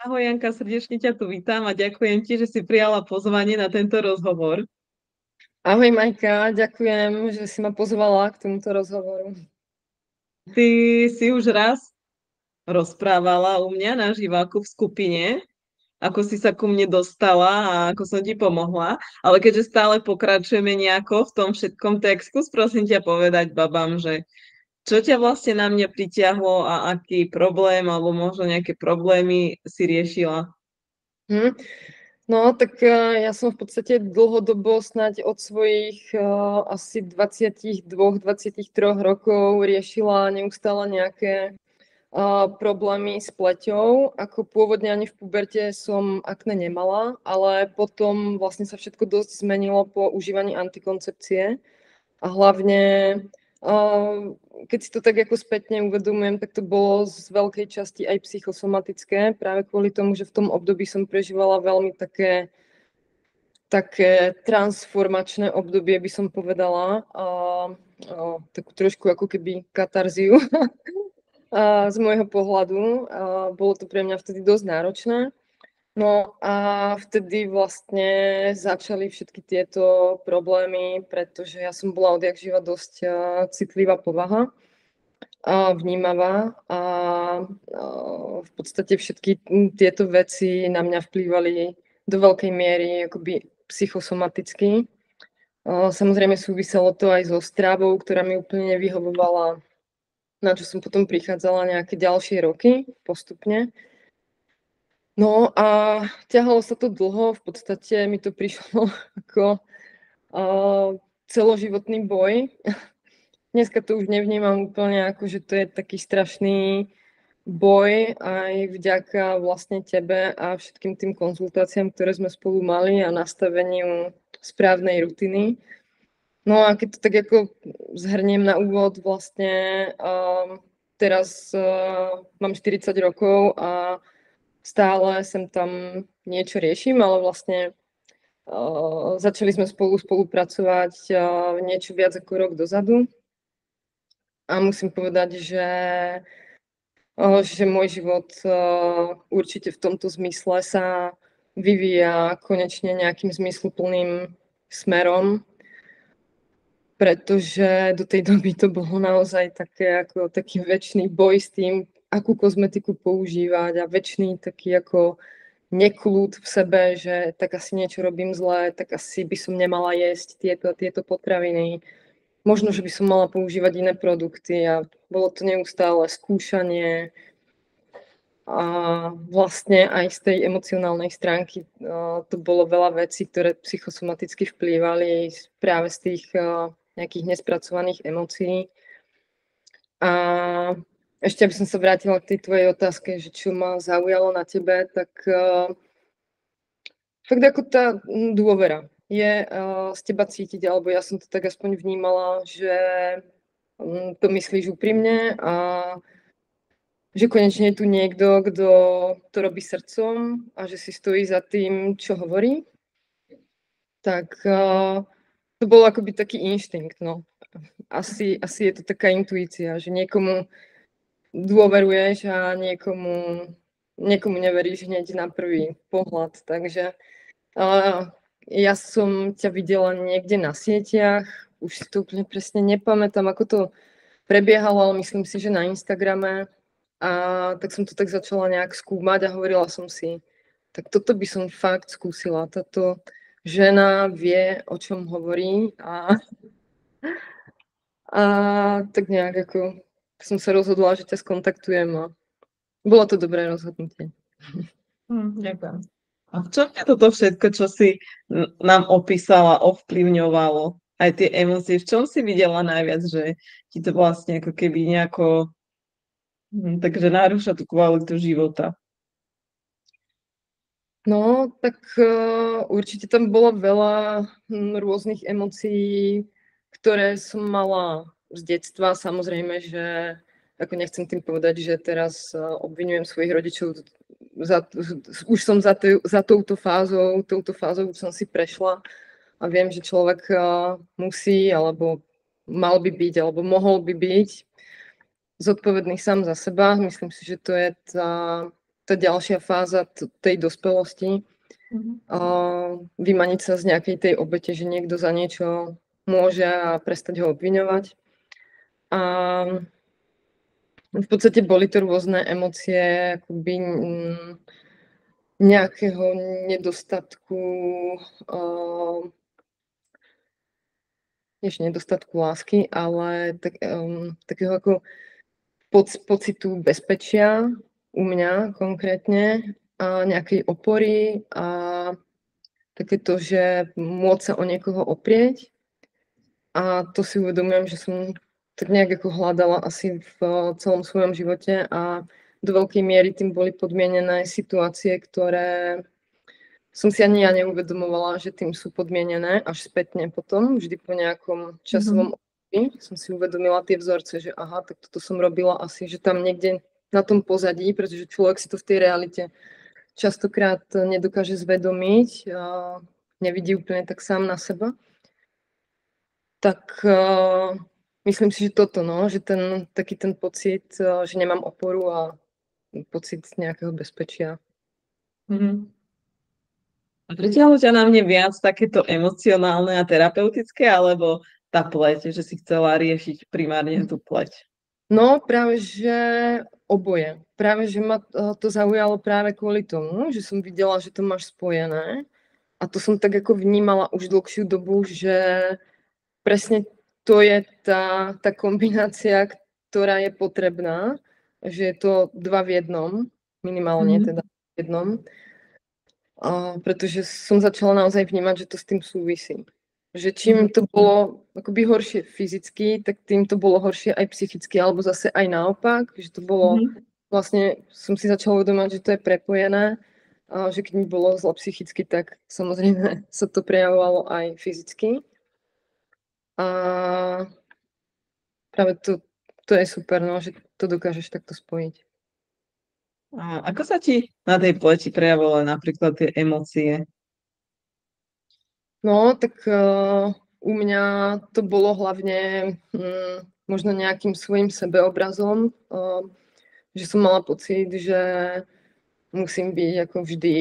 Ahoj Janka, srdečne ťa tu vítam a ďakujem ti, že si prijala pozvanie na tento rozhovor. Ahoj Majka, ďakujem, že si ma pozvala k tomuto rozhovoru. Ty si už raz rozprávala u mňa na živáku v skupine, ako si sa ku mne dostala a ako som ti pomohla, ale keďže stále pokračujeme nejako v tom všetkom, tak skús prosím ťa povedať babám, že čo ťa vlastne na mňa pritiahlo a aký problém alebo možno nejaké problémy si riešila. Hm. No, tak ja som v podstate dlhodobo snáď od svojich asi 22-23 rokov riešila neustále nejaké problémy s pleťou. Ako pôvodne ani v puberte som akné nemala, ale potom vlastne sa všetko dosť zmenilo po užívaní antikoncepcie. A hlavne, keď si to tak ako spätne uvedomujem, tak to bolo z veľkej časti aj psychosomatické, práve kvôli tomu, že v tom období som prežívala veľmi také transformačné obdobie, by som povedala, takú trošku ako keby katarziu z môjho pohľadu. Bolo to pre mňa vtedy dosť náročné. No a vtedy vlastne začali všetky tieto problémy, pretože ja som bola odjak živa dosť citlivá povaha a vnímavá a v podstate všetky tieto veci na mňa vplývali do veľkej miery akoby psychosomaticky. Samozrejme súviselo to aj so stravou, ktorá mi úplne nevyhovovala, na čo som potom prichádzala nejaké ďalšie roky postupne. No a ťahalo sa to dlho, v podstate mi to prišlo ako celoživotný boj. Dneska to už nevnímam úplne ako, že to je taký strašný boj aj vďaka vlastne tebe a všetkým tým konzultáciám, ktoré sme spolu mali a nastaveniu správnej rutiny. No a keď to tak ako zhrniem na úvod, vlastne teraz mám 40 rokov a stále sem tam niečo riešim, ale vlastne začali sme spolupracovať niečo viac ako rok dozadu. A musím povedať, že môj život určite v tomto zmysle sa vyvíja konečne nejakým zmysluplným smerom, pretože do tej doby to bolo naozaj taký večný boj s tým, akú kozmetiku používať a večný taký ako nekľud v sebe, že tak asi niečo robím zle, tak asi by som nemala jesť tieto potraviny. Možno, že by som mala používať iné produkty a bolo to neustále skúšanie a vlastne aj z tej emocionálnej stránky to bolo veľa vecí, ktoré psychosomaticky vplývali práve z tých nejakých nespracovaných emócií. A ešte, aby som sa vrátila k tej tvojej otázke, že čo ma zaujalo na tebe, tak fakt ako tá dôvera je z teba cítiť, alebo ja som to tak aspoň vnímala, že to myslíš úprimne a že konečne je tu niekto, kto to robí srdcom a že si stojí za tým, čo hovorí. Tak to bol akoby taký inštinkt, no. Asi je to taká intuícia, že niekomu dôveruješ a niekomu neveríš hneď na prvý pohľad. Takže ja som ťa videla niekde na sieťach, už si to úplne presne nepamätám, ako to prebiehalo, ale myslím si, že na Instagrame. A tak som to tak začala nejak skúmať a hovorila som si, tak toto by som fakt skúsila. Táto žena vie, o čom hovorí a tak nejak ako som sa rozhodla, že ťa skontaktujem a bolo to dobré rozhodnutie. Ďakujem. A v čom ťa toto všetko, čo si nám opísala, ovplyvňovalo? Aj tie emócie, v čom si videla najviac, že ti to vlastne ako keby nejako takže narúša tú kvalitu života? No, tak určite tam bolo veľa rôznych emócií, ktoré som mala z detstva. Samozrejme, že ako nechcem tým povedať, že teraz obviňujem svojich rodičov, už som za touto fázou už som si prešla a viem, že človek musí, alebo mal by byť, alebo mohol by byť zodpovedný sám za seba. Myslím si, že to je tá tá ďalšia fáza tej dospelosti, vymaniť sa z nejakej tej obete, že niekto za niečo môže a prestať ho obviňovať. A v podstate boli to rôzne emócie, akoby nejakého nedostatku, nedostatku lásky, ale takého ako pocitu bezpečia u mňa konkrétne a nejakej opory a takéto, že môcť sa o niekoho oprieť. A to si uvedomujem, že som tak nejak ako hľadala asi v celom svojom živote a do veľkej miery tým boli podmienené situácie, ktoré som si ani ja neuvedomovala, že tým sú podmienené až spätne potom, vždy po nejakom časovom období som si uvedomila tie vzorce, že aha, tak toto som robila asi, že tam niekde na tom pozadí, pretože človek si to v tej realite častokrát nedokáže zvedomiť, nevidí úplne tak sám na seba. Tak myslím si, že toto, no, že taký ten pocit, že nemám oporu a pocit nejakého bezpečia. A pritiahlo ťa na mne viac takéto emocionálne a terapeutické, alebo tá pleť, že si chcela riešiť primárne tú pleť? No, práve že oboje. Práve, že ma to zaujalo práve kvôli tomu, že som videla, že to máš spojené. A to som tak ako vnímala už dlhšiu dobu, že presne to je tá kombinácia, ktorá je potrebná, že je to dva v jednom, minimálne teda v jednom. Pretože som začala naozaj vnímať, že to s tým súvisí. Že čím to bolo akoby horšie fyzicky, tak tým to bolo horšie aj psychicky, alebo zase aj naopak, že to bolo, vlastne som si začala uvedomať, že to je prepojené, že keď mi bolo zle psychicky, tak samozrejme sa to prejavovalo aj fyzicky. A práve to je super, no, že to dokážeš takto spojiť. A ako sa ti na tej pleti prejavovali napríklad tie emócie? No, tak u mňa to bolo hlavne možno nejakým svojím sebeobrazom, že som mala pocit, že musím byť ako vždy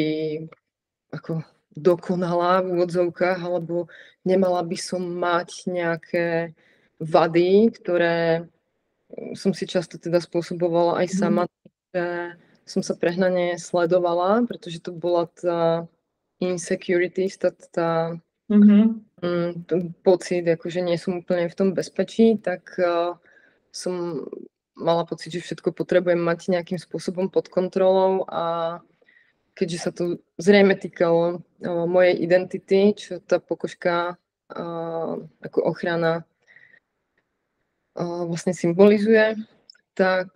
ako dokonalá v úvodzovkách, alebo nemala by som mať nejaké vady, ktoré som si často teda spôsobovala aj sama, že som sa prehnane sledovala, pretože to bola tá insecurity, tá pocit, akože nie som úplne v tom bezpečí, tak som mala pocit, že všetko potrebujem mať nejakým spôsobom pod kontrolou a keďže sa to zrejme týkalo mojej identity, čo tá pokožka ako ochrana vlastne symbolizuje, tak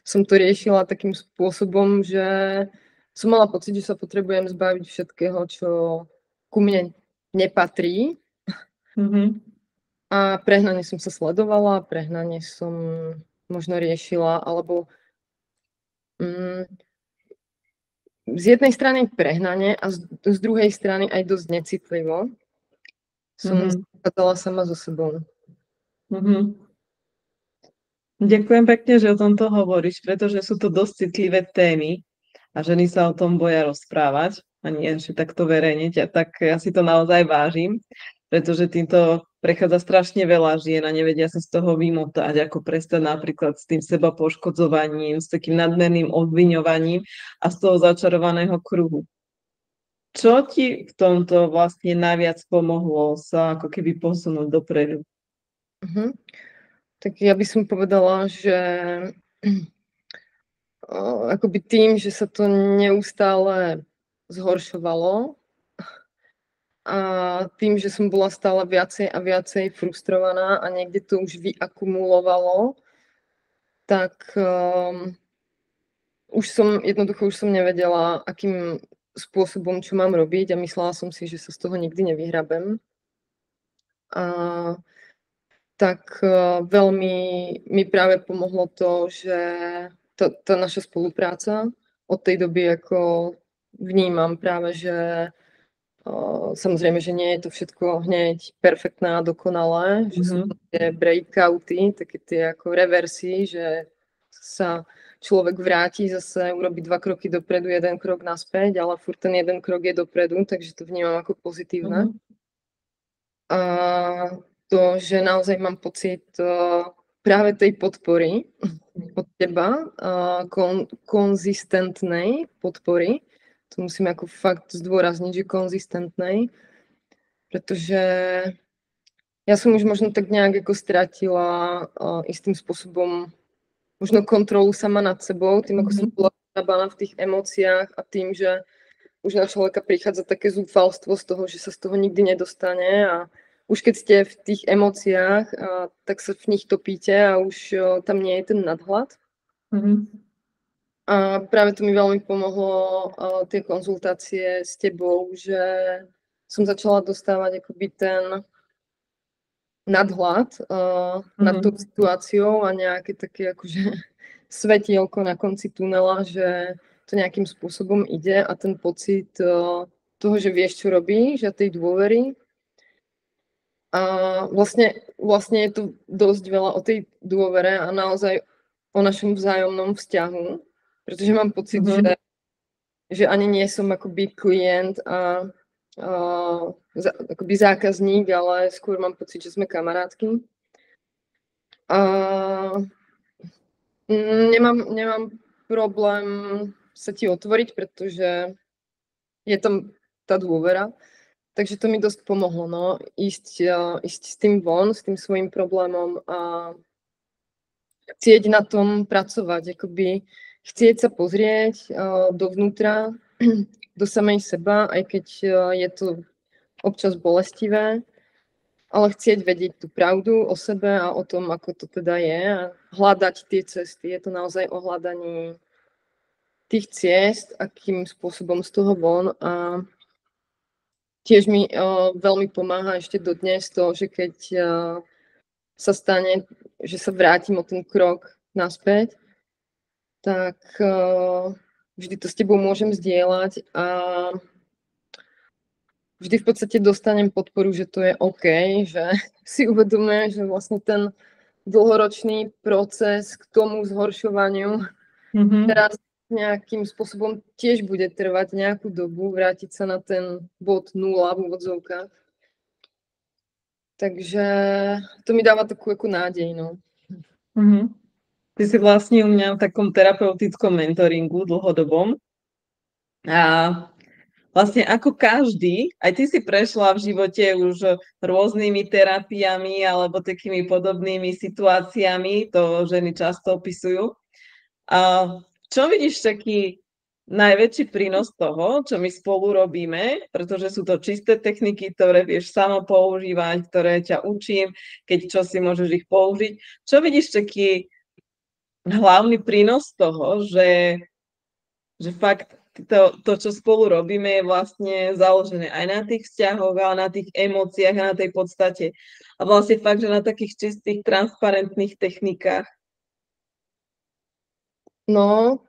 som to riešila takým spôsobom, že som mala pocit, že sa potrebujem zbaviť všetkého, čo ku mne nepatrí. A prehnane som sa sledovala, prehnane som možno riešila, alebo z jednej strany prehnane a z druhej strany aj dosť necitlivo som zakladala sama so sebou. Ďakujem pekne, že o tomto hovoríš, pretože sú to dosť citlivé témy a ženy sa o tom boja rozprávať a nie, že takto verejne, tak ja si to naozaj vážim, pretože týmto prechádza strašne veľa žien a nevedia sa z toho vymotať, ako prestať napríklad s tým seba poškodzovaním, s takým nadmerným obviňovaním a z toho začarovaného kruhu. Čo ti v tomto vlastne najviac pomohlo sa ako keby posunúť dopredu? Tak ja by som povedala, že akoby tým, že sa to neustále zhoršovalo a tým, že som bola stále viacej a viacej frustrovaná a niekde to už vyakumulovalo, tak už som nevedela, akým spôsobom, čo mám robiť a myslela som si, že sa z toho nikdy nevyhrabem. Tak veľmi mi práve pomohlo to, že tá naša spolupráca od tej doby, ako vnímam práve, že samozrejme, že nie je to všetko hneď perfektné a dokonalé, že sú to tie breakouty, také tie ako reversy, že sa človek vráti zase, urobí 2 kroky dopredu, 1 krok naspäť, ale furt ten 1 krok je dopredu, takže to vnímam ako pozitívne. A to, že naozaj mám pocit práve tej podpory od teba, konzistentnej podpory, to musím ako fakt zdôrazniť, že konzistentnej, pretože ja som už možno tak nejak ako stratila istým spôsobom možno kontrolu sama nad sebou, tým ako som bola nabaná v tých emóciách a tým, že už na človeka prichádza také zúfalstvo z toho, že sa z toho nikdy nedostane a už keď ste v tých emóciách, tak sa v nich topíte a už tam nie je ten nadhľad. A práve to mi veľmi pomohlo tie konzultácie s tebou, že som začala dostávať akoby ten nadhľad nad tou situáciou a nejaké také akože svetielko na konci tunela, že to nejakým spôsobom ide a ten pocit toho, že vieš, čo robíš a tej dôvery. A vlastne je to dosť veľa o tej dôvere a naozaj o našom vzájomnom vzťahu, pretože mám pocit, že ani nie som akoby klient a akoby zákazník, ale skôr mám pocit, že sme kamarátky. A nemám problém sa ti otvoriť, pretože je tam tá dôvera. Takže to mi dosť pomohlo, no, ísť s tým von, s tým svojím problémom a chcieť na tom pracovať, akoby chcieť sa pozrieť dovnútra, do samej seba, aj keď je to občas bolestivé, ale chcieť vedieť tú pravdu o sebe a o tom, ako to teda je a hľadať tie cesty. Je to naozaj o hľadaní tých ciest, akým spôsobom z toho von a tiež mi veľmi pomáha ešte dodnes to, že keď sa stane, že sa vrátim o ten krok naspäť, tak vždy to s tebou môžem zdieľať a vždy v podstate dostanem podporu, že to je OK, že si uvedomujem, že vlastne ten dlhoročný proces k tomu zhoršovaniu teraz nejakým spôsobom tiež bude trvať nejakú dobu, vrátiť sa na ten bod 0 v úvodzovkách. Takže to mi dáva takú ako nádej, no. Ty si vlastne u mňa v takom terapeutickom mentoringu dlhodobom a vlastne ako každý, aj ty si prešla v živote už rôznymi terapiami alebo takými podobnými situáciami, to ženy často opisujú. A čo vidíš taký najväčší prínos toho, čo my spolu robíme, pretože sú to čisté techniky, ktoré vieš sama používať, ktoré ťa učím, keď čo si môžeš ich použiť. Čo vidíš taký hlavný prínos toho, že fakt to, čo spolu robíme, je vlastne založené aj na tých vzťahoch, ale na tých emóciách a na tej podstate. A vlastne fakt, že na takých čistých, transparentných technikách. No,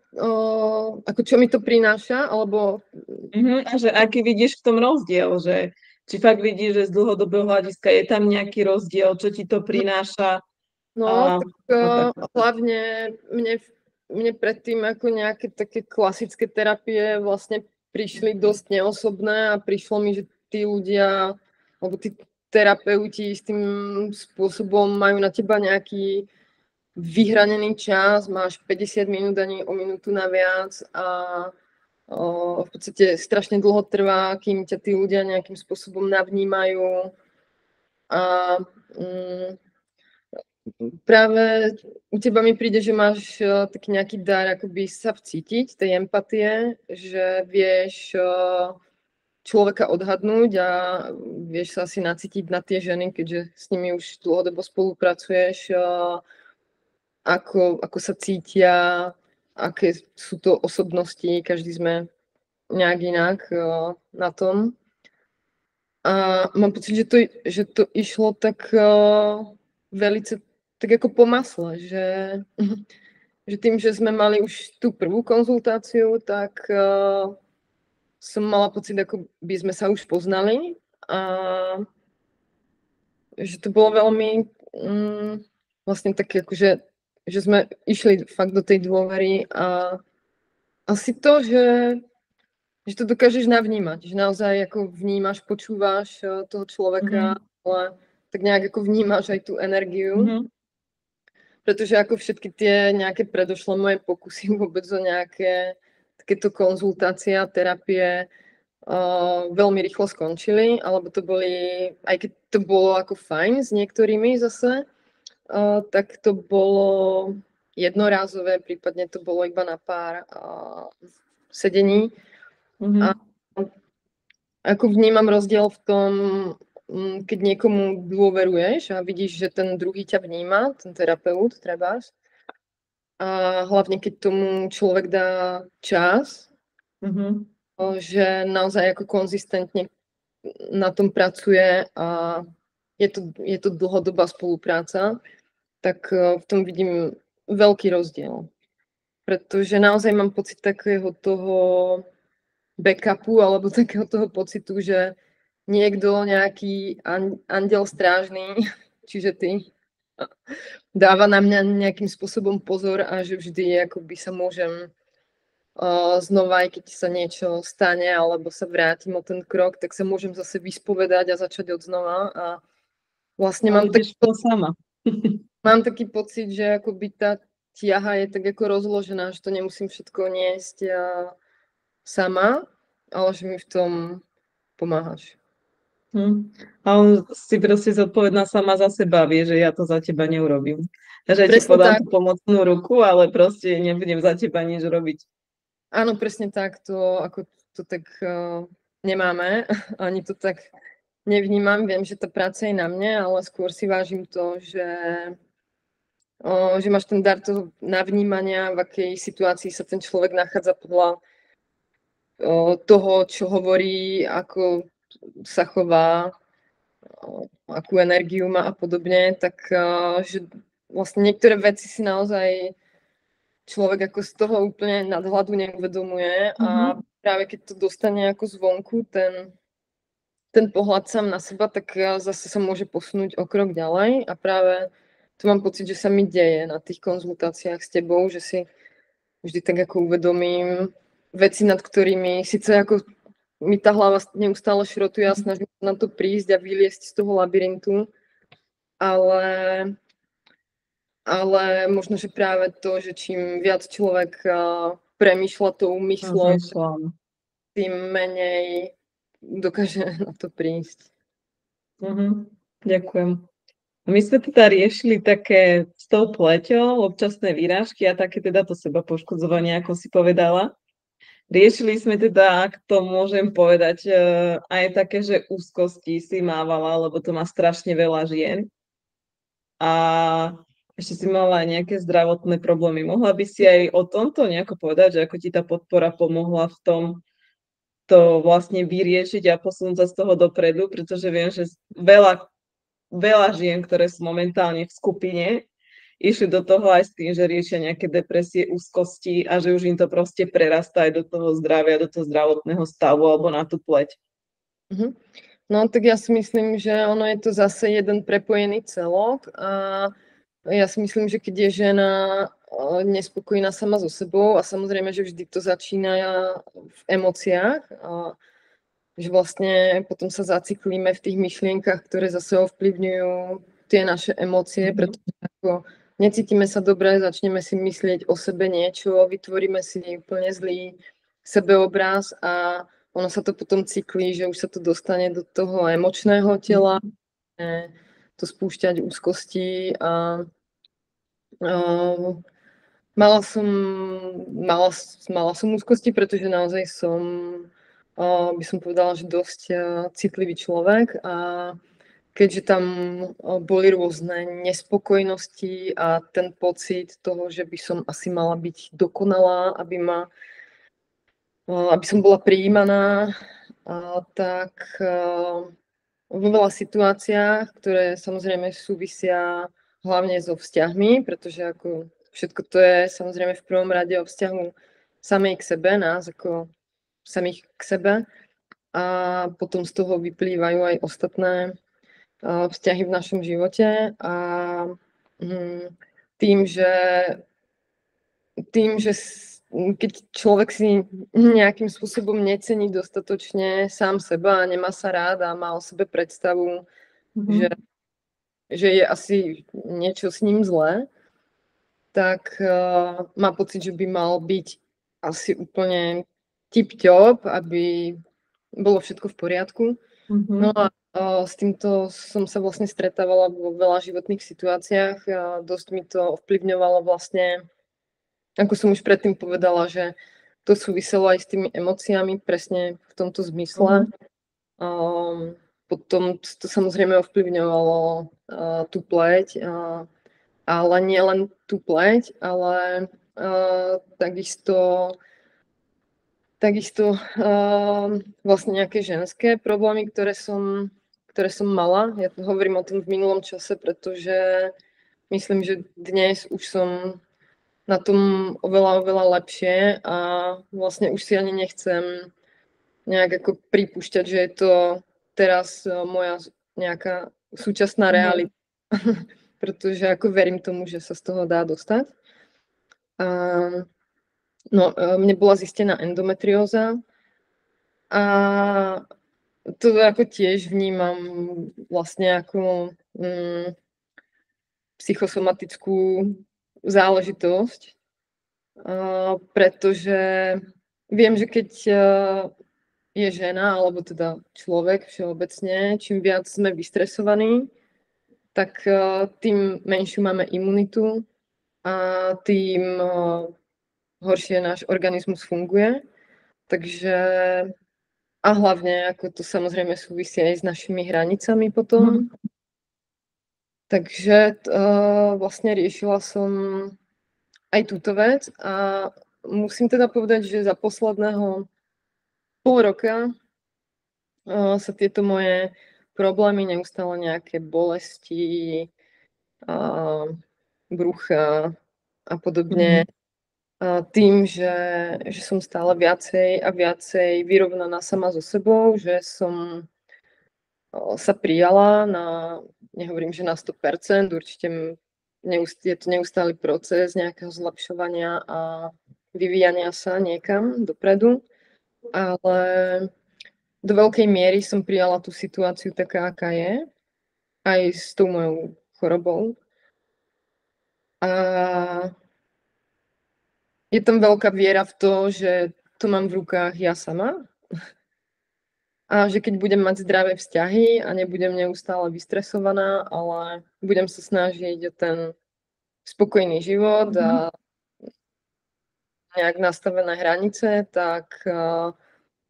ako čo mi to prináša, alebo... A že aký vidíš v tom rozdiel, že či fakt vidíš, že z dlhodobého hľadiska je tam nejaký rozdiel, čo ti to prináša? No, tak hlavne mne predtým ako nejaké také klasické terapie vlastne prišli dosť neosobné a prišlo mi, že tí ľudia, alebo tí terapeuti s tým spôsobom majú na teba nejaký vyhranený čas, máš 50 minút ani o minútu naviac a v podstate strašne dlho trvá, kým ťa tí ľudia nejakým spôsobom navnímajú a práve u teba mi príde, že máš taký nejaký dar akoby sa vcítiť, tej empatie, že vieš človeka odhadnúť a vieš sa asi nacítiť na tie ženy, keďže s nimi už dlhodobo spolupracuješ, ako sa cítia, aké sú to osobnosti, každý sme nejak inak na tom. A mám pocit, že to išlo tak velice tak ako po masle, že tým, že sme mali už tú prvú konzultáciu, tak som mala pocit, ako by sme sa už poznali a že to bolo veľmi vlastne také akože že sme išli fakt do tej dôvery a asi to, že to dokážeš navnímať, že naozaj ako vnímaš, počúvaš toho človeka, ale tak nejak ako vnímaš aj tú energiu, pretože ako všetky tie nejaké predošlé moje pokusy vôbec o nejaké takéto konzultácie a terapie veľmi rýchlo skončili, alebo to boli, aj keď to bolo ako fajn s niektorými zase, tak to bolo jednorázové, prípadne to bolo iba na pár sedení. A ako vnímam rozdiel v tom, keď niekomu dôveruješ a vidíš, že ten druhý ťa vníma, ten terapeut, trebárs, a hlavne keď tomu človek dá čas, že naozaj ako konzistentne na tom pracuje a je to dlhodobá spolupráca, tak v tom vidím veľký rozdiel. Pretože naozaj mám pocit takého toho backupu alebo takého toho pocitu, že niekto, nejaký anděl strážny, čiže ty, dáva na mňa nejakým spôsobom pozor a že vždy akoby sa môžem znova, aj keď sa niečo stane alebo sa vrátim o ten krok, tak sa môžem zase vyspovedať a začať od znova a vlastne mám taký pocit, že akoby tá tiaha je tak ako rozložená, že to nemusím všetko niesť sama, ale že mi v tom pomáhaš. Ale si proste zodpovedná sama za seba, vie, že ja to za teba neurobím. Že ti Presne podám tak. tú pomocnú ruku, ale proste nebudem za teba nič robiť. Áno, presne tak, to ako to tak nemáme, ani to tak nevnímam. Viem, že tá práca je na mne, ale skôr si vážim to, že máš ten dar toho navnímania, v akej situácii sa ten človek nachádza podľa toho, čo hovorí, ako sa chová, akú energiu má a podobne, tak že vlastne niektoré veci si naozaj človek ako z toho úplne nadhľadu neuvedomuje a práve keď to dostane ako zvonku ten pohľad sám na seba, tak zase sa môže posunúť o krok ďalej a práve to mám pocit, že sa mi deje na tých konzultáciách s tebou, že si vždy tak ako uvedomím veci, nad ktorými síce ako mi tá hlava neustále šrotuje a snažím sa na to prísť a vyliesť z toho labyrintu, ale možno, že práve to, že čím viac človek premýšľa tou myslou, tým menej dokáže na to prísť. Ďakujem. My sme teda riešili také s tou pleťou, občasné výrážky a také teda to seba poškodzovanie, ako si povedala. Riešili sme teda, ak to môžem povedať, aj také, že úzkosti si mávala, lebo to má strašne veľa žien. A ešte si mala aj nejaké zdravotné problémy. Mohla by si aj o tomto nejako povedať, že ako ti tá podpora pomohla v tom to vlastne vyriešiť a posunúť sa z toho dopredu, pretože viem, že veľa žien, ktoré sú momentálne v skupine, išli do toho aj s tým, že riešia nejaké depresie, úzkosti a že už im to proste prerastá aj do toho zdravia, do toho zdravotného stavu alebo na tú pleť. No tak ja si myslím, že ono je to zase jeden prepojený celok a ja si myslím, že keď je žena nespokojná sama so sebou a samozrejme, že vždy to začína v emóciách, že vlastne potom sa zaciklíme v tých myšlienkach, ktoré zase ovplyvňujú tie naše emócie, pretože ako necítime sa dobre, začneme si myslieť o sebe niečo, vytvoríme si úplne zlý sebeobraz a ono sa to potom cyklí, že už sa to dostane do toho emočného tela, to spúšťať úzkosti a mala som úzkosti, pretože naozaj som by som povedala, že dosť citlivý človek a keďže tam boli rôzne nespokojnosti a ten pocit toho, že by som asi mala byť dokonalá, aby som bola prijímaná, tak vo veľa situáciách, ktoré samozrejme súvisia hlavne so vzťahmi, pretože ako všetko to je samozrejme v prvom rade o vzťahu samej k sebe, nás ako samých k sebe a potom z toho vyplývajú aj ostatné vzťahy v našom živote a tým, že keď človek si nejakým spôsobom necení dostatočne sám seba a nemá sa rád a má o sebe predstavu, že je asi niečo s ním zlé, tak má pocit, že by mal byť asi úplne tip-top, aby bolo všetko v poriadku. No a s týmto som sa vlastne stretávala vo veľa životných situáciách. Dosť mi to ovplyvňovalo vlastne, ako som už predtým povedala, že to súviselo aj s tými emóciami, presne v tomto zmysle. Potom to samozrejme ovplyvňovalo tú pleť, ale nie len tú pleť, ale takisto vlastne nejaké ženské problémy, ktoré som mala. Ja hovorím o tom v minulom čase, pretože myslím, že dnes už som na tom oveľa, oveľa lepšie a vlastne už si ani nechcem nejak ako pripúšťať, že je to teraz moja nejaká súčasná realita. Pretože ako verím tomu, že sa z toho dá dostať. No, mne bola zistená endometrióza a to ako tiež vnímam vlastne ako psychosomatickú záležitosť, pretože viem, že keď je žena, alebo teda človek všeobecne, čím viac sme vystresovaní, tak tým menšiu máme imunitu a tým horšie náš organizmus funguje. Takže a hlavne, ako to samozrejme súvisí aj s našimi hranicami potom. Takže vlastne riešila som aj túto vec a musím teda povedať, že za posledného pol roka sa tieto moje problémy, neustále nejaké bolesti, brucha a podobne, tým, že som stále viacej a viacej vyrovnaná sama so sebou, že som sa prijala nehovorím, že na 100%, určite je to neustály proces nejakého zlepšovania a vyvíjania sa niekam dopredu, ale do veľkej miery som prijala tú situáciu taká, aká je, aj s tou mojou chorobou. A je tam veľká viera v to, že to mám v rukách ja sama a že keď budem mať zdravé vzťahy a nebudem neustále vystresovaná, ale budem sa snažiť o ten spokojný život a nejak nastavené hranice, tak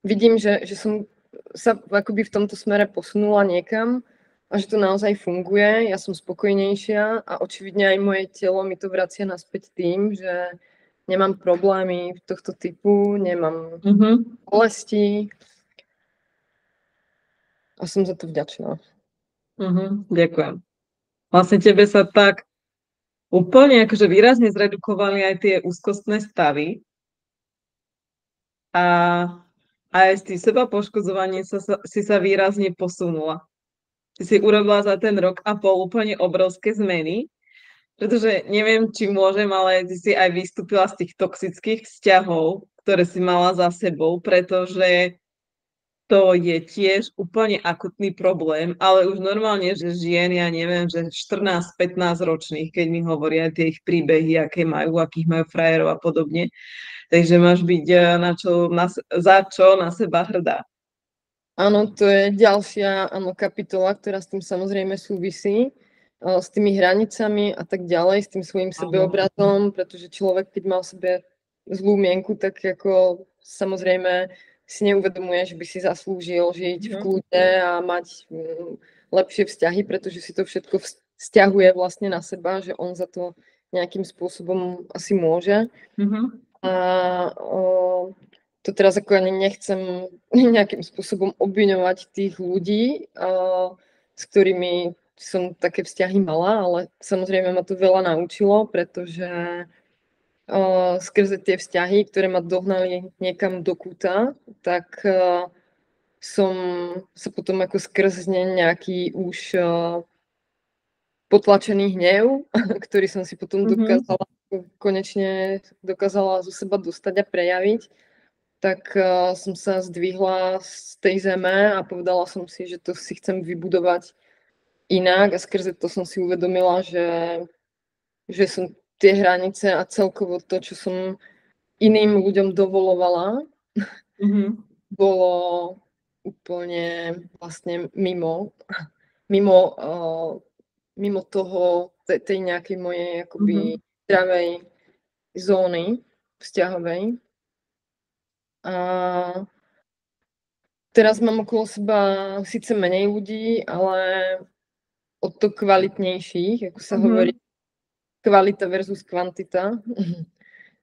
vidím, že som sa akoby v tomto smere posunula niekam a že to naozaj funguje. Ja som spokojnejšia a očividne aj moje telo mi to vracia naspäť tým, že nemám problémy tohto typu, nemám bolesti a som za to vďačná. Ďakujem. Vlastne tebe sa tak úplne akože výrazne zredukovali aj tie úzkostné stavy a aj s tým seba poškodzovaním si sa výrazne posunula. Ty si urobila za ten rok a pol úplne obrovské zmeny, pretože neviem, či môžem, ale ty si aj vystúpila z tých toxických vzťahov, ktoré si mala za sebou, pretože to je tiež úplne akutný problém, ale už normálne, že žien, ja neviem, že 14-15 ročných, keď mi hovoria tie ich príbehy, aké majú, akých majú frajerov a podobne. Takže máš byť za čo na seba hrdá. Áno, to je ďalšia kapitola, ktorá s tým samozrejme súvisí, s tými hranicami a tak ďalej, s tým svojím sebeobrazom, pretože človek, keď má o sebe zlú mienku, tak ako samozrejme si neuvedomuje, že by si zaslúžil žiť v kľude a mať lepšie vzťahy, pretože si to všetko vzťahuje vlastne na seba, že on za to nejakým spôsobom asi môže. A to teraz ako ani nechcem nejakým spôsobom obviňovať tých ľudí, s ktorými som také vzťahy mala, ale samozrejme ma to veľa naučilo, pretože skrze tie vzťahy, ktoré ma dohnali niekam do kúta, tak som sa potom ako skrz nejaký už potlačený hnev, ktorý som si potom Mhm. konečne dokázala zo seba dostať a prejaviť, tak som sa zdvihla z tej zeme a povedala som si, že to si chcem vybudovať inak a skrze to som si uvedomila, že som tie hranice a celkovo to, čo som iným ľuďom dovolovala, Mhm. bolo úplne vlastne mimo, mimo toho, tej nejakej mojej akoby Mhm. zdravej zóny vzťahovej. A teraz mám okolo seba síce menej ľudí, ale o to kvalitnejších, ako sa hovorí, Mhm. kvalita versus kvantita.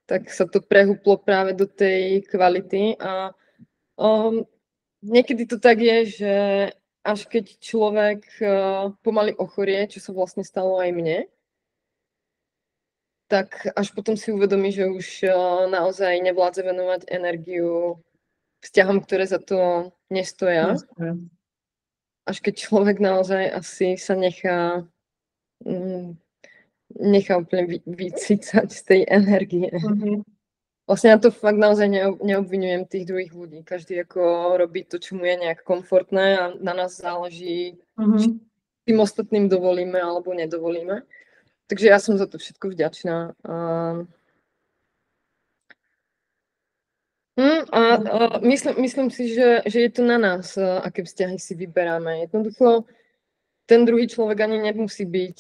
Tak sa to prehúplo práve do tej kvality a um, niekedy to tak je, že až keď človek pomaly ochorie, čo sa vlastne stalo aj mne, tak až potom si uvedomí, že už naozaj nevládze venovať energiu vzťahom, ktoré za to nestoja. Jasné. Až keď človek naozaj asi sa mm, nechá úplne vycícať z tej energie. Mhm. Vlastne ja to fakt naozaj neobvinujem tých druhých ľudí. Každý ako robí to, čo mu je nejak komfortné a na nás záleží, či Mhm. tým ostatným dovolíme alebo nedovolíme. Takže ja som za to všetko vďačná. Myslím si, že je to na nás, aké vzťahy si vyberáme. Jednoducho, ten druhý človek ani nemusí byť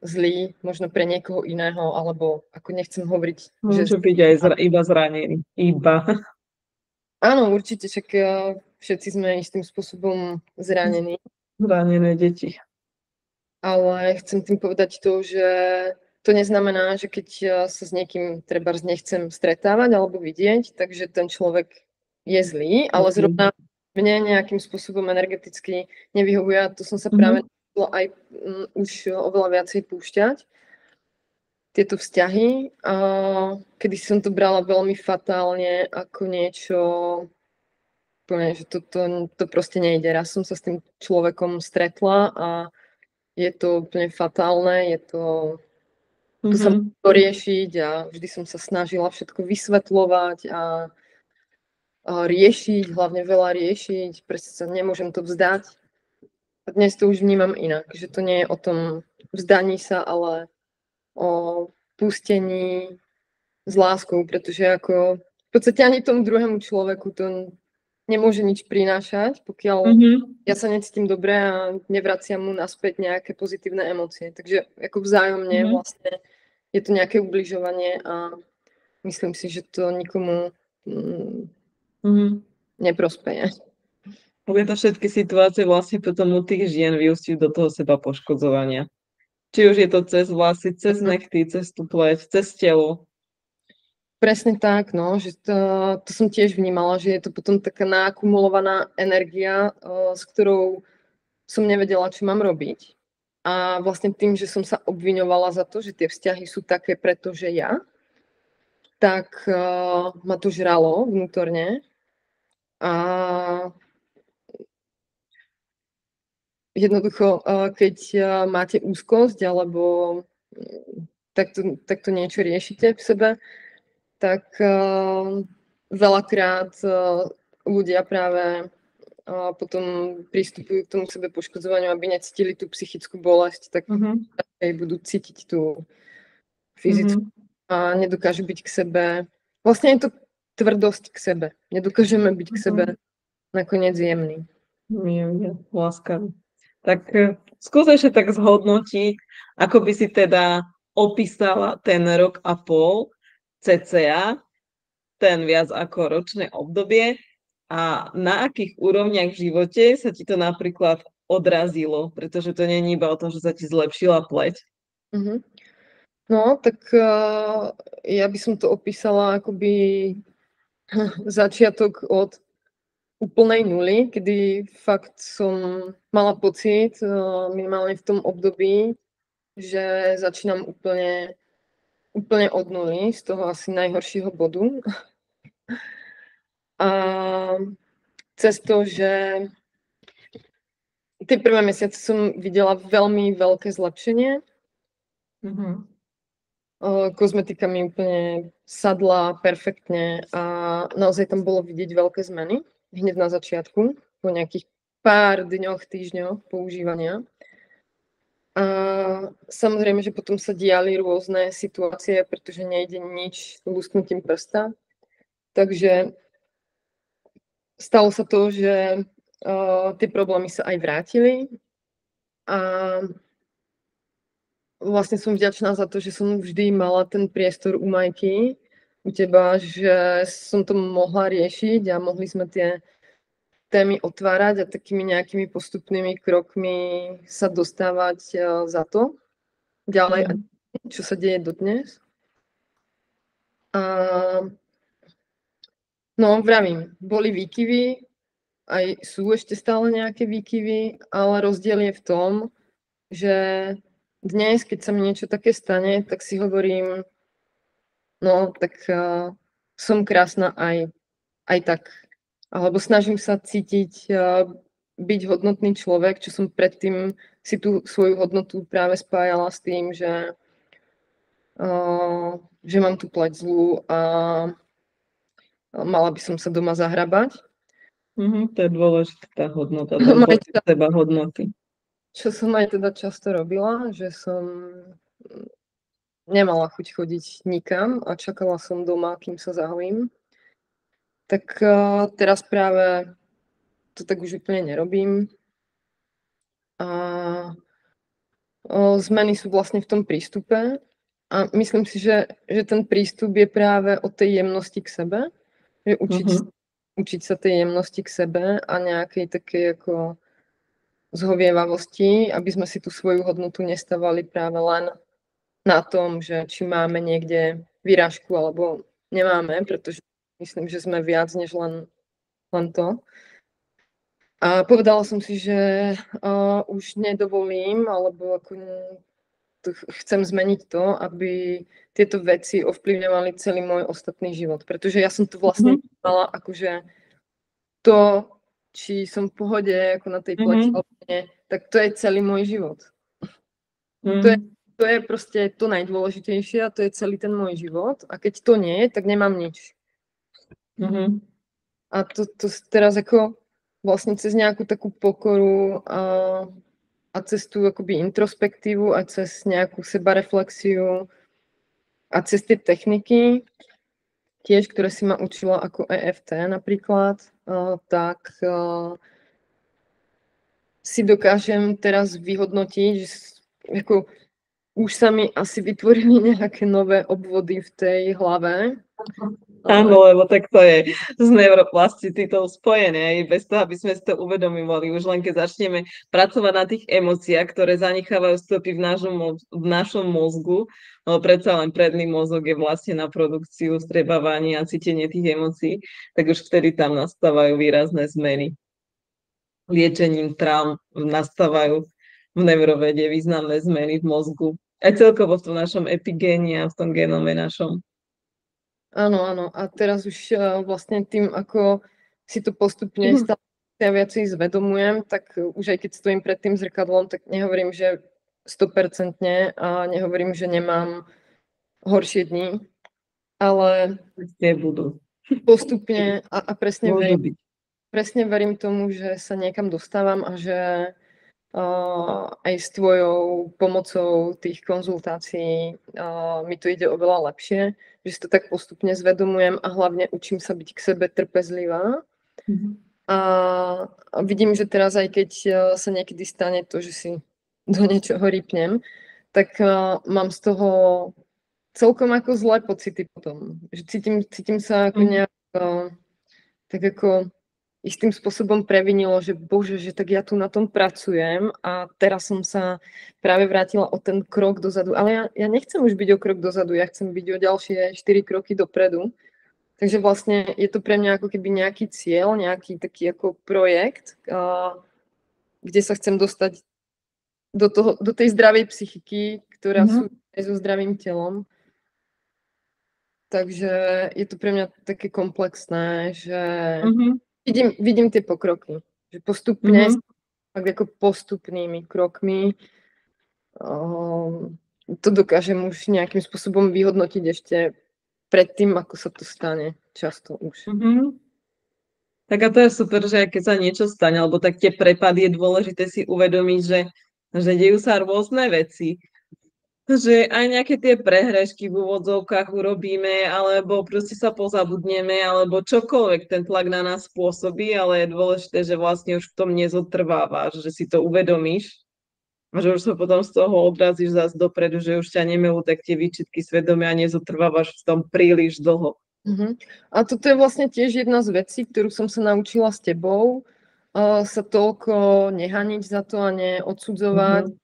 zlý, možno pre niekoho iného, alebo ako nechcem hovoriť, že Môže byť aj iba zranený. Iba. áno, určite, však všetci sme istým spôsobom zranení, Zranené deti. ale chcem tým povedať to, že to neznamená, že keď sa s niekým trebárs nechcem stretávať alebo vidieť, takže ten človek je zlý, ale zrovna mne nejakým spôsobom energeticky nevyhovuje a to som sa práve Mhm. naučila aj už oveľa viacej púšťať tieto vzťahy. A kedy som to brala veľmi fatálne ako niečo úplne, že to proste nejde. Raz som sa s tým človekom stretla a je to úplne fatálne, to sa Mhm. musí riešiť a vždy som sa snažila všetko vysvetľovať a riešiť, hlavne veľa riešiť, proste sa nemôžem to vzdať. A dnes to už vnímam inak, že to nie je o tom vzdaní sa, ale o pustení s láskou, pretože ako v podstate ani tomu druhému človeku to nemôže nič prinášať, pokiaľ Mhm. ja sa necítim dobre a nevraciam mu naspäť nejaké pozitívne emócie. Takže ako vzájomne Mhm. vlastne je to nejaké ubližovanie a myslím si, že to nikomu Mhm. neprospeje. Tieto všetky situácie vlastne potom u tých žien vyústiť do toho seba poškodzovania. Či už je to cez vlasy, cez nechty, cez tú pleť, cez telo. Presne tak, no, že to som tiež vnímala, že je to potom taká naakumulovaná energia, s ktorou som nevedela, čo mám robiť. A vlastne tým, že som sa obviňovala za to, že tie vzťahy sú také, pretože ja, tak ma to žralo vnútorne. A jednoducho, keď máte úzkosť alebo takto niečo riešite v sebe, tak veľakrát ľudia práve potom pristupujú k tomu sebe poškodzovaniu, aby necítili tú psychickú bolesť, tak Mhm. aj budú cítiť tú fyzickú Mhm. a nedokážu byť k sebe. Vlastne je to tvrdosť k sebe. Nedokážeme byť k sebe Mhm. nakoniec jemný. Jemne, láskavý. Tak skús ešte tak zhodnotiť, ako by si teda opísala ten rok a pol cca, ten viac ako ročné obdobie a na akých úrovniach v živote sa ti to napríklad odrazilo, pretože to nie je iba o tom, že sa ti zlepšila pleť. Mhm. No, tak ja by som to opísala akoby začiatok od úplnej nuly, kedy fakt som mala pocit, minimálne v tom období, že začínam úplne od nuly, z toho asi najhoršieho bodu. A cez to, že Tie prvé mesiace som videla veľmi veľké zlepšenie. Kozmetika mi úplne sadla perfektne a naozaj tam bolo vidieť veľké zmeny hneď na začiatku, po nejakých pár dňoch, týždňoch používania. A samozrejme, že potom sa diali rôzne situácie, pretože nejde nič lusknutím prsta. Takže stalo sa to, že tie problémy sa aj vrátili a vlastne som vďačná za to, že som vždy mala ten priestor u Majky, u teba, že som to mohla riešiť a mohli sme tie témy otvárať a takými nejakými postupnými krokmi sa dostávať za to ďalej, čo sa deje dodnes. A no, vravím, boli výkyvy, aj sú ešte stále nejaké výkyvy, ale rozdiel je v tom, že dnes, keď sa mi niečo také stane, tak si hovorím, no, tak som krásna aj tak. Alebo snažím sa cítiť, byť hodnotný človek, čo som predtým si tú svoju hodnotu práve spájala s tým, že mám tú pleť zlú a mala by som sa doma zahrabať. To je dôležitá hodnota, seba hodnoty. Čo som aj teda často robila, že som nemala chuť chodiť nikam a čakala som doma, kým sa zahojím. Tak teraz práve to tak už úplne nerobím. A zmeny sú vlastne v tom prístupe. A myslím si, že ten prístup je práve o tej jemnosti k sebe. Že učiť sa tej jemnosti k sebe a nejakej takej ako zhovievavosti, aby sme si tú svoju hodnotu nestávali práve len na tom, že či máme niekde výražku alebo nemáme, pretože myslím, že sme viac než len to. A povedala som si, že už nedovolím, alebo ako chcem zmeniť to, aby tieto veci ovplyvňovali celý môj ostatný život. Pretože ja som to vlastne mala akože to, či som v pohode ako na tej pleti, alebo nie, tak to je celý môj život. To je proste to najdôležitejšie a to je celý ten môj život. A keď to nie je, tak nemám nič. A to teraz ako vlastne cez nejakú takú pokoru a cez tú akoby introspektívu a cez nejakú sebareflexiu a cez tie techniky, tiež, ktoré si ma učila ako EFT napríklad, tak si dokážem teraz vyhodnotiť, že ako už sa mi asi vytvorili nejaké nové obvody v tej hlave. Áno, lebo tak to je s neuroplasticitou spojené, aj bez toho, aby sme si to uvedomovali. Už len keď začneme pracovať na tých emóciách, ktoré zanechávajú stopy v našom mozgu, no predsa len predný mozog je vlastne na produkciu, strebávanie a cítenie tých emócií, tak už vtedy tam nastávajú výrazné zmeny. Liečením traum nastávajú v neurovede významné zmeny v mozgu. Aj celkovo v tom našom epigéne a v tom genome našom. Áno, áno. A teraz už vlastne tým, ako si to postupne stále viacej zvedomujem, tak už aj keď stojím pred tým zrkadlom, tak nehovorím, že 100% a nehovorím, že nemám horšie dni, ale budú. Postupne a presne verím tomu, že sa niekam dostávam a že aj s tvojou pomocou tých konzultácií mi to ide oveľa lepšie, že si to tak postupne zvedomujem a hlavne učím sa byť k sebe trpezlivá. A vidím, že teraz aj keď sa niekedy stane to, že si do niečoho rýpnem, tak mám z toho celkom ako zlé pocity potom. Že cítim sa ako nejak tak ako istým spôsobom previnilo, že bože, že tak ja tu na tom pracujem a teraz som sa práve vrátila o ten krok dozadu. Ale ja nechcem už byť o krok dozadu, ja chcem byť o ďalšie 4 kroky dopredu. Takže vlastne je to pre mňa ako keby nejaký cieľ, nejaký taký ako projekt, kde sa chcem dostať do tej zdravej psychiky, ktorá sú aj so zdravým telom. Takže je to pre mňa také komplexné, že vidím tie pokroky. Že postupne tak ako postupnými krokmi to dokážem už nejakým spôsobom vyhodnotiť ešte predtým, ako sa to stane často už. Mhm. Tak a to je super, že keď sa niečo stane, alebo tak tie prepady, je dôležité si uvedomiť, že dejú sa rôzne veci. Že aj nejaké tie prehrešky v úvodzovkách urobíme, alebo proste sa pozabudneme, alebo čokoľvek ten tlak na nás spôsobí, ale je dôležité, že vlastne už v tom nezotrvávaš, že si to uvedomíš a že už sa potom z toho odrazíš zase dopredu, že už ťa nemelú tak tie výčitky svedomia a nezotrvávaš v tom príliš dlho. A toto je vlastne tiež jedna z vecí, ktorú som sa naučila s tebou, sa toľko nehaniť za to a neodsudzovať,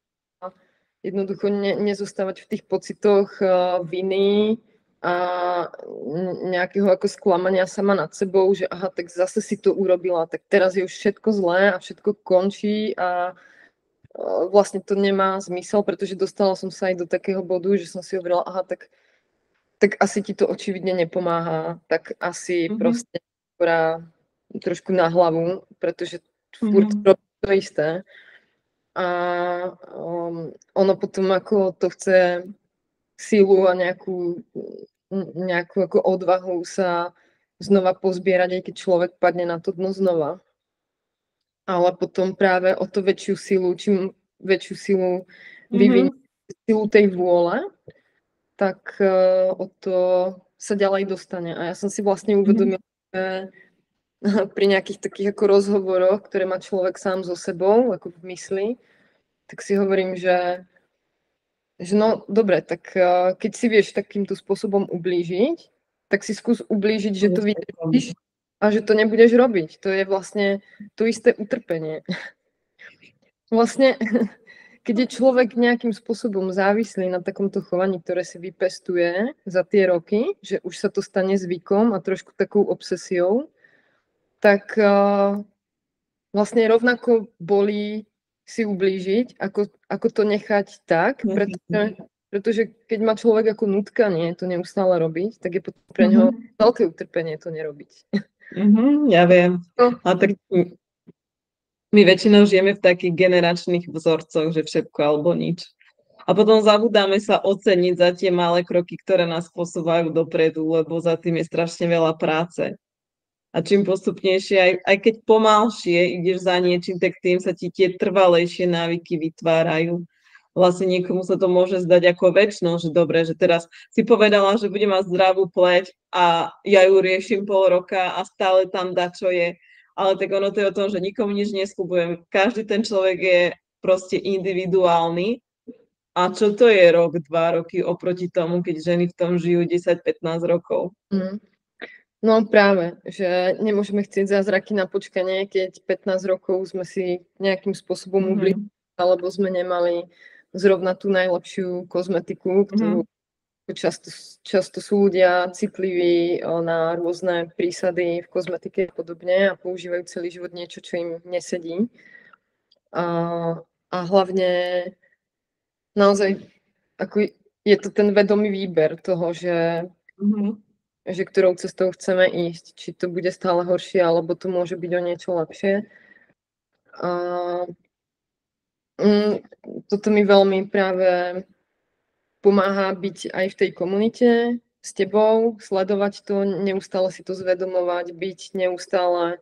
jednoducho nezostávať v tých pocitoch viny a nejakého ako sklamania sama nad sebou, že aha, tak zase si to urobila, tak teraz je už všetko zlé a všetko končí a vlastne to nemá zmysel, pretože dostala som sa aj do takého bodu, že som si hovorila, aha, tak asi ti to očividne nepomáha, tak asi proste trošku na hlavu, pretože furt robí to isté. A ono potom ako to chce silu a nejakú ako odvahu sa znova pozbierať, aj keď človek padne na to dno znova. Ale potom práve o to väčšiu silu, čím väčšiu silu vyvinie silu tej vôle, tak o to sa ďalej dostane. A ja som si vlastne uvedomila, že pri nejakých takých ako rozhovoroch, ktoré má človek sám so sebou, ako v mysli, tak si hovorím, že no dobre, tak keď si vieš takýmto spôsobom ublížiť, tak si skús ublížiť, že to vydržíš a že to nebudeš robiť. To je vlastne to isté utrpenie. Vlastne, keď je človek nejakým spôsobom závislý na takomto chovaní, ktoré si vypestuje za tie roky, že už sa to stane zvykom a trošku takou obsesiou, tak vlastne rovnako bolí si ublížiť, ako to nechať tak, pretože keď má človek ako nutkanie to neustále robiť, tak je potom pre ňoho veľké utrpenie to nerobiť. Ja viem. A tak my väčšinou žijeme v takých generačných vzorcoch, že všetko alebo nič. A potom zabudáme sa oceniť za tie malé kroky, ktoré nás posúvajú dopredu, lebo za tým je strašne veľa práce. A čím postupnejšie, aj keď pomalšie ideš za niečím, tak tým sa ti tie trvalejšie návyky vytvárajú. Vlastne niekomu sa to môže zdať ako večnosť, že dobre, že teraz si povedala, že budem mať zdravú pleť a ja ju riešim pol roka a stále tam dačo je. Ale tak ono to je o tom, že nikomu nič nesľubujem. Každý ten človek je proste individuálny. A čo to je rok, 2 roky oproti tomu, keď ženy v tom žijú 10-15 rokov? No práve, že nemôžeme chcieť zázraky na počkanie, keď 15 rokov sme si nejakým spôsobom ublížili, alebo sme nemali zrovna tú najlepšiu kozmetiku, ktorú často sú ľudia citliví na rôzne prísady v kozmetike a podobne a používajú celý život niečo, čo im nesedí. A hlavne naozaj ako je to ten vedomý výber toho, že ktorou cestou chceme ísť. Či to bude stále horšie, alebo to môže byť o niečo lepšie. Toto mi veľmi práve pomáha byť aj v tej komunite s tebou, sledovať to, neustále si to zvedomovať, byť neustále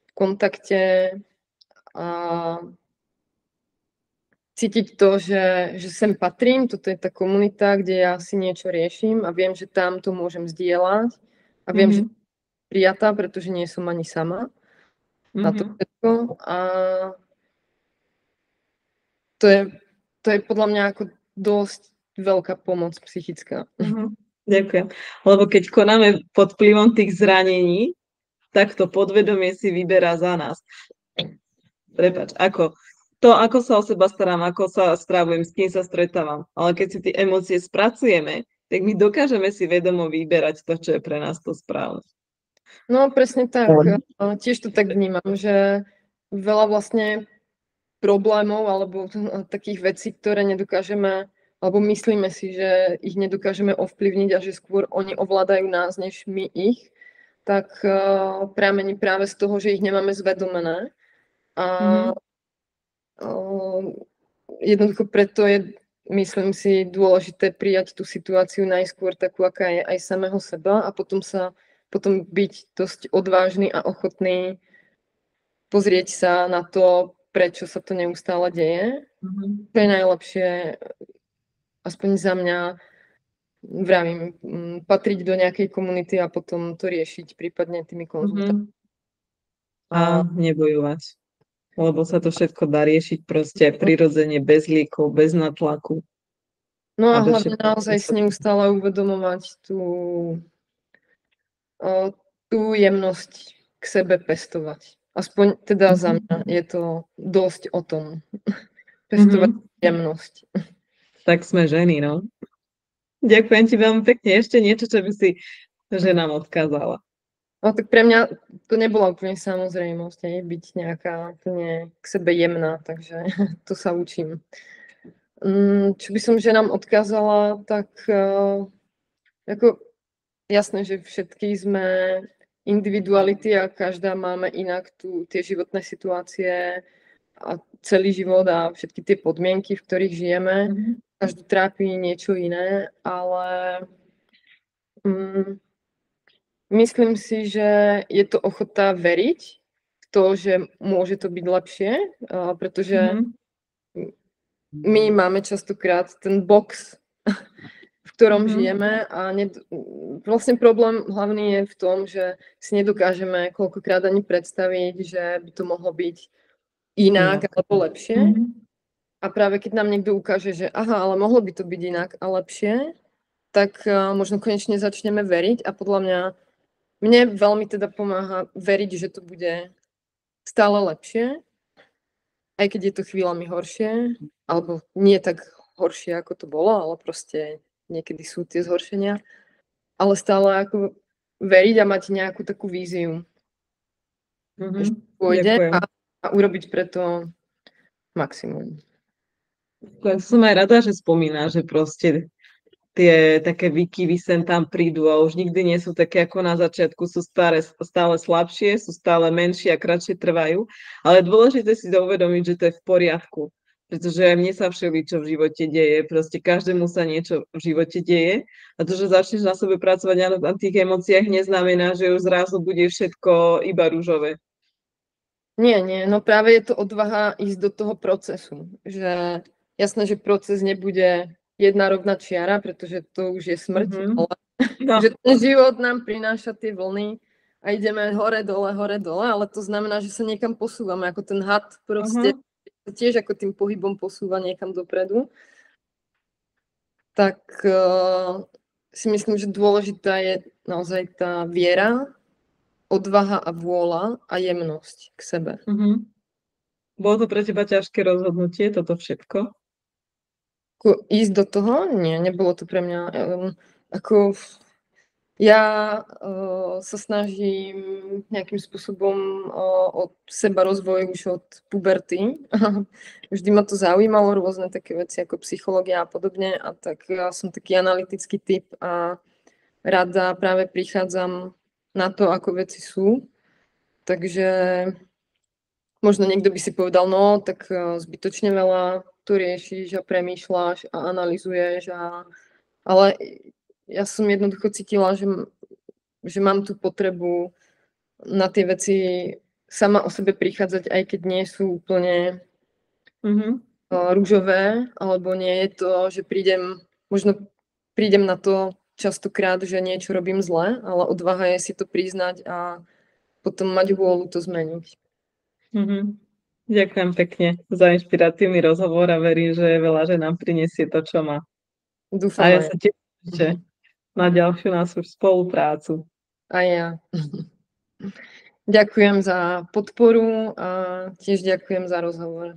v kontakte a cítiť to, že sem patrím, toto je tá komunita, kde ja si niečo riešim a viem, že tam to môžem zdieľať a viem, že prijatá, pretože nie som ani sama na to všetko. A to je podľa mňa ako dosť veľká pomoc psychická. Ďakujem. Lebo keď konáme pod vplyvom tých zranení, tak to podvedomie si vyberá za nás. Prepáč, ako sa o seba starám, ako sa strávujem, s kým sa stretávam. Ale keď si tie emócie spracujeme, tak my dokážeme si vedomo vyberať to, čo je pre nás to správne. No presne tak. Tiež to tak vnímam, že veľa vlastne problémov alebo takých vecí, ktoré nedokážeme, alebo myslíme si, že ich nedokážeme ovplyvniť a že skôr oni ovládajú nás, než my ich, tak pramení práve z toho, že ich nemáme zvedomené. A Jednoducho preto je, myslím si, dôležité prijať tú situáciu najskôr takú, aká je, aj samého seba, a potom byť dosť odvážny a ochotný pozrieť sa na to, prečo sa to neustále deje. To je najlepšie, aspoň za mňa, vravím, patriť do nejakej komunity a potom to riešiť prípadne tými konzultáciami. A nebojovať. Lebo sa to všetko dá riešiť proste prirodzene, bez liekov, bez natlaku. No a hlavne naozaj si neustále uvedomovať tú jemnosť k sebe pestovať. Aspoň teda za mňa je to dosť o tom. Pestovať jemnosť. Tak sme ženy, no. Ďakujem ti veľmi pekne. Ešte niečo, čo by si ženám odkázala? No tak pre mňa to nebola úplne samozrejmosť, byť nejaká úplne k sebe jemná, takže to sa učím. Čo by som ženám odkázala, tak ako jasné, že všetky sme individuality a každá máme inak tie životné situácie a celý život a všetky tie podmienky, v ktorých žijeme. Každú trápi niečo iné, ale myslím si, že je to ochota veriť v to, že môže to byť lepšie, pretože my máme častokrát ten box, v ktorom žijeme, a vlastne problém hlavný je v tom, že si nedokážeme koľkokrát ani predstaviť, že by to mohlo byť inak alebo lepšie. A práve keď nám niekto ukáže, že aha, ale mohlo by to byť inak a lepšie, tak možno konečne začneme veriť, a podľa mne veľmi teda pomáha veriť, že to bude stále lepšie, aj keď je to chvíľami horšie, alebo nie tak horšie, ako to bolo, ale proste niekedy sú tie zhoršenia, ale stále ako veriť a mať nejakú takú víziu, že pôjde a urobiť preto maximum. Som aj rada, že spomína, že proste tie také výkyvy sem tam prídu a už nikdy nie sú také ako na začiatku, sú stále slabšie, sú stále menšie a kratšie trvajú, ale je dôležité si uvedomiť, že to je v poriadku, pretože mne sa všeličo v živote deje, proste každému sa niečo v živote deje, a to, že začneš na sebe pracovať na tých emóciách, neznamená, že už zrazu bude všetko iba ružové. Nie, no práve je to odvaha ísť do toho procesu, že jasné, že proces nebude jedna rovná čiara, pretože to už je smrť, ale že ten život nám prináša tie vlny a ideme hore, dole, ale to znamená, že sa niekam posúvame, ako ten had proste tiež ako tým pohybom posúva niekam dopredu. Tak si myslím, že dôležitá je naozaj tá viera, odvaha a vôľa a jemnosť k sebe. Bolo to pre teba ťažké rozhodnutie, toto všetko? Ísť do toho? Nie, nebolo to pre mňa. Ja sa snažím nejakým spôsobom od seba rozvoj už od puberty. Vždy ma to zaujímalo, rôzne také veci ako psychológia a podobne, a tak ja som taký analytický typ a rada práve prichádzam na to, ako veci sú. Takže možno niekto by si povedal, no tak zbytočne veľa tu riešiš a premýšľaš a analyzuješ, ale ja som jednoducho cítila, že mám tú potrebu na tie veci sama o sebe prichádzať, aj keď nie sú úplne ružové, alebo nie je to, že možno prídem na to častokrát, že niečo robím zle, ale odvaha je si to priznať a potom mať vôľu to zmeniť. Ďakujem pekne za inšpiratívny rozhovor a verím, že veľa že nám prinesie to, čo má. Dúfam. A ja sa teším na ďalšiu našu spoluprácu. A ja. Ďakujem za podporu a tiež ďakujem za rozhovor.